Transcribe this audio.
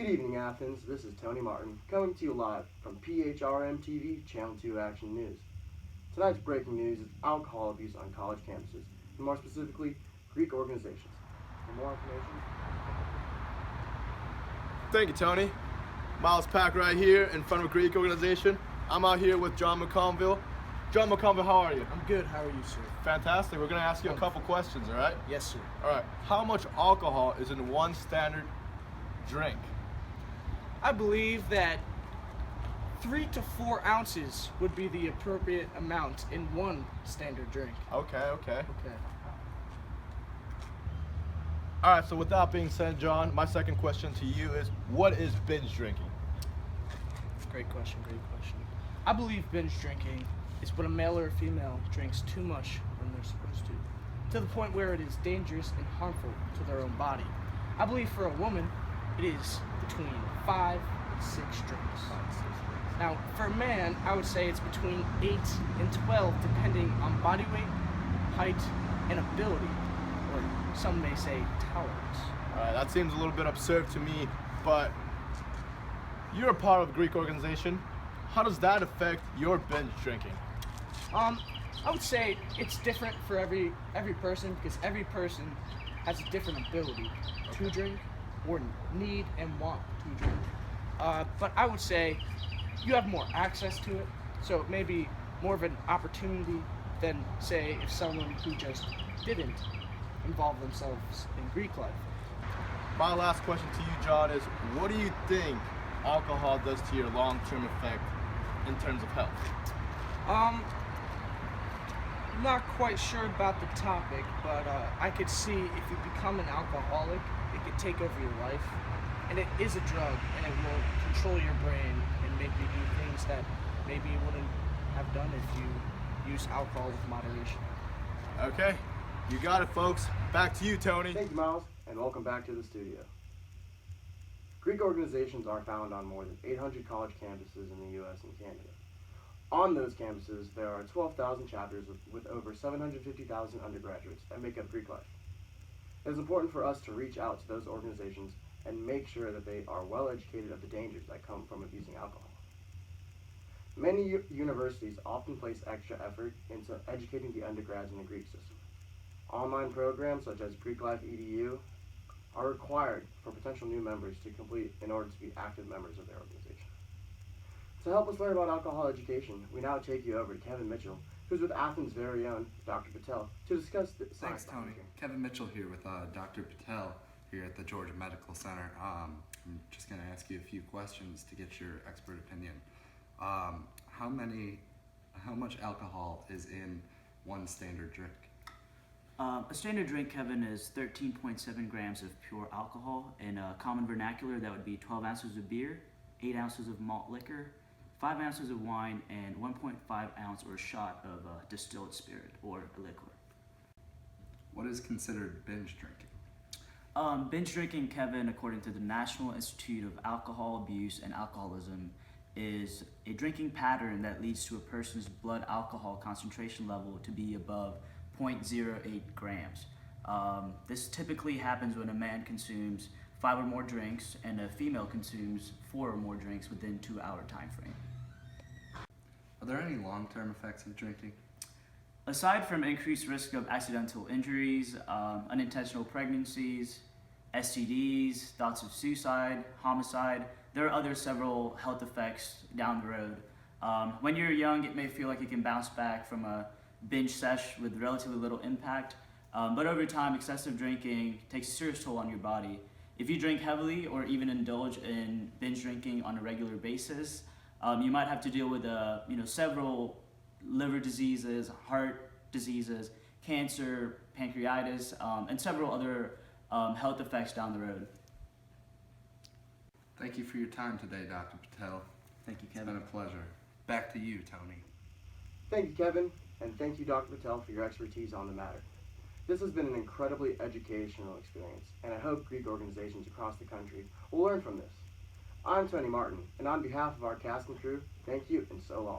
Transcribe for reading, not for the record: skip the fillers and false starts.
Good evening, Athens. This is Tony Martin, coming to you live from PHRM TV, Channel 2 Action News. Tonight's breaking news is alcohol abuse on college campuses, and more specifically, Greek organizations. For more information... Thank you, Tony. Miles Pack right here in front of a Greek organization. I'm out here with John McConville. John McConville, how are you? I'm good. How are you, sir? Fantastic. We're going to ask you a couple questions, all right? Yes, sir. All right. How much alcohol is in one standard drink? I believe that 3 to 4 ounces would be the appropriate amount in one standard drink. Okay. Okay. All right, so with that being said, John, my second question to you is, what is binge drinking? Great question. I believe binge drinking is when a male or a female drinks too much when they're supposed to the point where it is dangerous and harmful to their own body. I believe for a woman, it is between 5 and 6 drinks. Now, for a man, I would say it's between 8 and 12, depending on body weight, height, and ability, or some may say tolerance. All right, that seems a little bit absurd to me, but you're a part of a Greek organization. How does that affect your binge drinking? I would say it's different for every person, because every person has a different ability to drink or need and want to drink. But I would say you have more access to it, so it may be more of an opportunity than, say, if someone who just didn't involve themselves in Greek life. My last question to you, John, is what do you think alcohol does to your long-term effect in terms of health? Not quite sure about the topic, but I could see if you become an alcoholic, it could take over your life. And it is a drug, and it will control your brain and make you do things that maybe you wouldn't have done if you use alcohol with moderation. Okay, you got it, folks. Back to you, Tony. Thank you, Miles, and welcome back to the studio. Greek organizations are found on more than 800 college campuses in the U.S. and Canada. On those campuses, there are 12,000 chapters with over 750,000 undergraduates that make up Greek life. It is important for us to reach out to those organizations and make sure that they are well educated of the dangers that come from abusing alcohol. Many universities often place extra effort into educating the undergrads in the Greek system. Online programs such as PHRM are required for potential new members to complete in order to be active members of their organization. To help us learn about alcohol education, we now take you over to Kevin Mitchell, who's with Athens' very own Dr. Patel, to discuss the science. Thanks, Tony. Kevin Mitchell here with Dr. Patel here at the Georgia Medical Center. I'm just going to ask you a few questions to get your expert opinion. How much alcohol is in one standard drink? A standard drink, Kevin, is 13.7 grams of pure alcohol. In common vernacular, that would be 12 ounces of beer, 8 ounces of malt liquor, 5 ounces of wine, and 1.5 ounce or shot of distilled spirit or a liquor. What is considered binge drinking? Binge drinking, Kevin, according to the National Institute of Alcohol Abuse and Alcoholism, is a drinking pattern that leads to a person's blood alcohol concentration level to be above 0.08 grams. This typically happens when a man consumes 5 or more drinks and a female consumes 4 or more drinks within 2-hour time frame. Are there any long-term effects of drinking? Aside from increased risk of accidental injuries, unintentional pregnancies, STDs, thoughts of suicide, homicide, there are several health effects down the road. When you're young, it may feel like you can bounce back from a binge sesh with relatively little impact, but over time, excessive drinking takes a serious toll on your body. If you drink heavily or even indulge in binge drinking on a regular basis, you might have to deal with several liver diseases, heart diseases, cancer, pancreatitis, and several other health effects down the road. Thank you for your time today, Dr. Patel. Thank you, Kevin. It's been a pleasure. Back to you, Tony. Thank you, Kevin, and thank you, Dr. Patel, for your expertise on the matter. This has been an incredibly educational experience, and I hope Greek organizations across the country will learn from this. I'm Tony Martin, and on behalf of our cast and crew, thank you and so long.